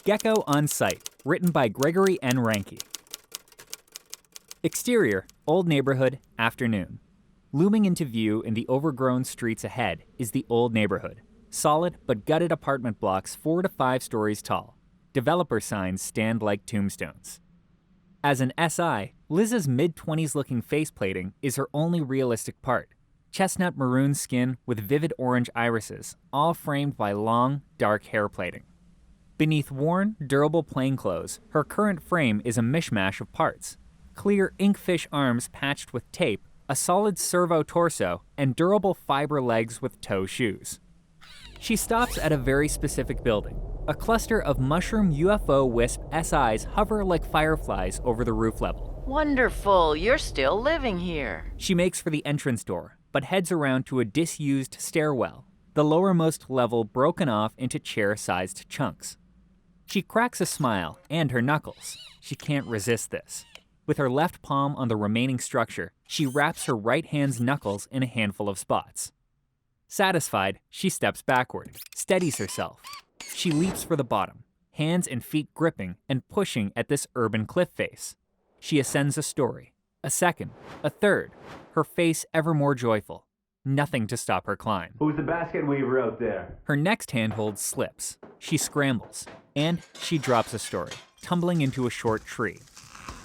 GECKO on Site, written by Gregory and Ranky. Exterior, old neighborhood, afternoon. Looming into view in the overgrown streets ahead is the old neighborhood. Solid but gutted apartment blocks 4 to 5 stories tall. Developer signs stand like tombstones. As an SI, Liz's mid-20s looking face plating is her only realistic part. Chestnut maroon skin with vivid orange irises, all framed by long, dark hair plaiting. Beneath worn, durable plainclothes, her current frame is a mishmash of parts. Clear inkfish arms patched with tape, a solid servo torso, and durable fiber legs with toe shoes. She stops at a very specific building. A cluster of mushroom UFO wisp SIs hover like fireflies over the roof level. Wonderful, you're still living here. She makes for the entrance door, but heads around to a disused stairwell, the lowermost level broken off into chair-sized chunks. She cracks a smile, and her knuckles. She can't resist this. With her left palm on the remaining structure, she wraps her right hand's knuckles in a handful of spots. Satisfied, she steps backward, steadies herself. She leaps for the bottom, hands and feet gripping and pushing at this urban cliff face. She ascends a story, a second, a third, her face ever more joyful. Nothing to stop her climb. Who's the basket weaver out there? Her next handhold slips. She scrambles, and she drops a story, tumbling into a short tree.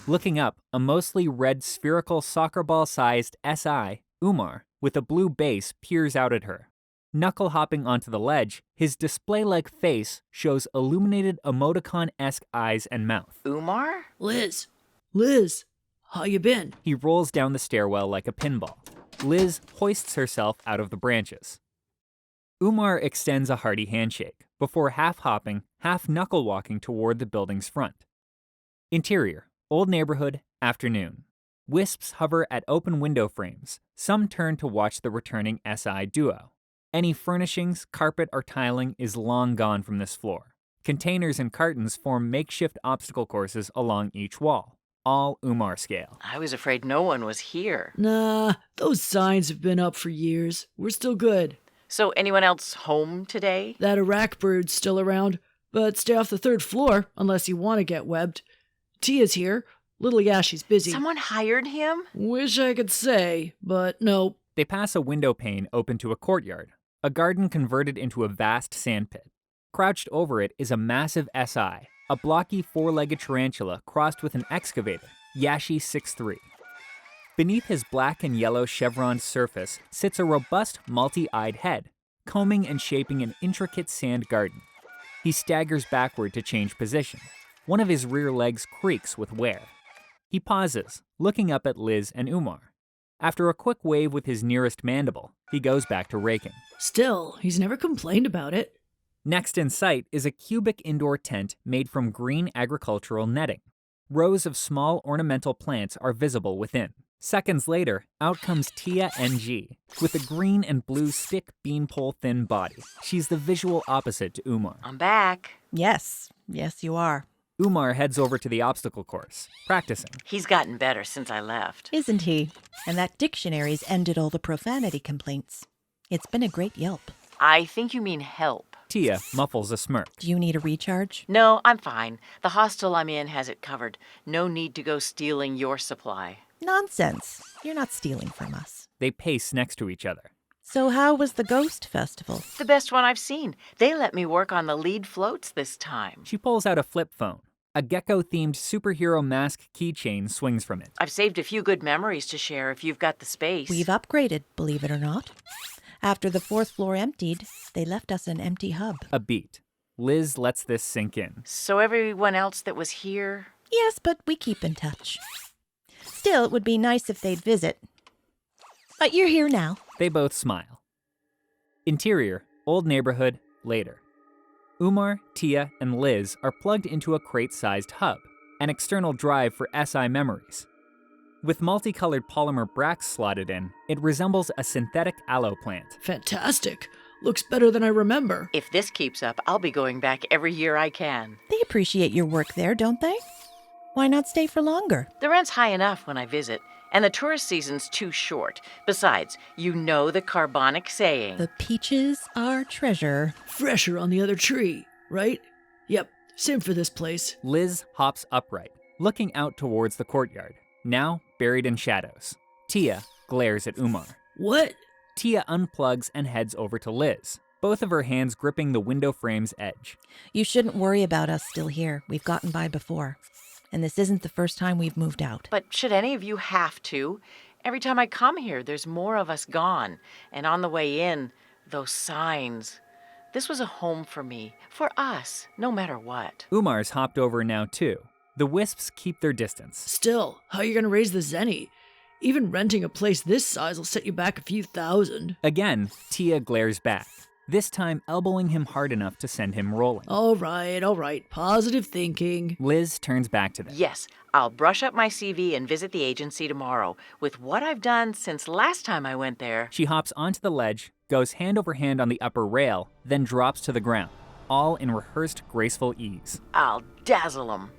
Looking up, a mostly red spherical soccer ball-sized SI, Umar, with a blue base peers out at her. Knuckle hopping onto the ledge, his display-like face shows illuminated emoticon-esque eyes and mouth. Umar? Liz, how you been? He rolls down the stairwell like a pinball. Liz hoists herself out of the branches. Umar extends a hearty handshake before half-hopping, half-knuckle-walking toward the building's front. Interior, old neighborhood, afternoon. Wisps hover at open window frames. Some turn to watch the returning SI duo. Any furnishings, carpet, or tiling is long gone from this floor. Containers and cartons form makeshift obstacle courses along each wall, all Umar scale. I was afraid no one was here. Nah, those signs have been up for years. We're still good. So anyone else home today? That Iraq bird's still around, but stay off the 3rd floor unless you want to get webbed. Tia's here. Little Yashi's busy. Someone hired him? Wish I could say, but no. They pass a window pane open to a courtyard, a garden converted into a vast sandpit. Crouched over it is a massive SI, a blocky 4-legged tarantula crossed with an excavator, Yashi 6'3". Beneath his black and yellow chevroned surface sits a robust, multi-eyed head, combing and shaping an intricate sand garden. He staggers backward to change position. One of his rear legs creaks with wear. He pauses, looking up at Liz and Umar. After a quick wave with his nearest mandible, he goes back to raking. Still, he's never complained about it. Next in sight is a cubic indoor tent made from green agricultural netting. Rows of small ornamental plants are visible within. Seconds later, out comes Tia NG, with a green and blue stick beanpole thin body. She's the visual opposite to Umar. I'm back. Yes, you are. Umar heads over to the obstacle course, practicing. He's gotten better since I left. Isn't he? And that dictionary's ended all the profanity complaints. It's been a great yelp. I think you mean help. Tia muffles a smirk. Do you need a recharge? No, I'm fine. The hostel I'm in has it covered. No need to go stealing your supply. Nonsense. You're not stealing from us. They pace next to each other. So how was the Ghost Festival? The best one I've seen. They let me work on the lead floats this time. She pulls out a flip phone. A GECKO-themed superhero mask keychain swings from it. I've saved a few good memories to share if you've got the space. We've upgraded, believe it or not. After the 4th floor emptied, they left us an empty hub. A beat. Liz lets this sink in. So everyone else that was here? Yes, but we keep in touch. Still, it would be nice if they'd visit. But you're here now. They both smile. Interior, old neighborhood, later. Umar, Tia, and Liz are plugged into a crate-sized hub, an external drive for SI memories. With multicolored polymer bracts slotted in, it resembles a synthetic aloe plant. Fantastic. Looks better than I remember. If this keeps up, I'll be going back every year I can. They appreciate your work there, don't they? Why not stay for longer? The rent's high enough when I visit, and the tourist season's too short. Besides, you know the carbonic saying. The peaches are treasure. Fresher on the other tree, right? Yep, Same for this place. Liz hops upright, looking out towards the courtyard, now buried in shadows. Tia glares at Umar. What? Tia unplugs and heads over to Liz, both of her hands gripping the window frame's edge. You shouldn't worry about us still here. We've gotten by before. And this isn't the first time we've moved out. But should any of you have to? Every time I come here, there's more of us gone. And on the way in, those signs. This was a home for me, for us, no matter what. Umar's hopped over now too. The wisps keep their distance. Still, how are you going to raise the zenny? Even renting a place this size will set you back a few thousand. Again, Tia glares back, this time elbowing him hard enough to send him rolling. All right. Positive thinking. Liz turns back to them. Yes, I'll brush up my CV and visit the agency tomorrow. With what I've done since last time I went there. She hops onto the ledge, goes hand over hand on the upper rail, then drops to the ground, all in rehearsed graceful ease. I'll dazzle 'em.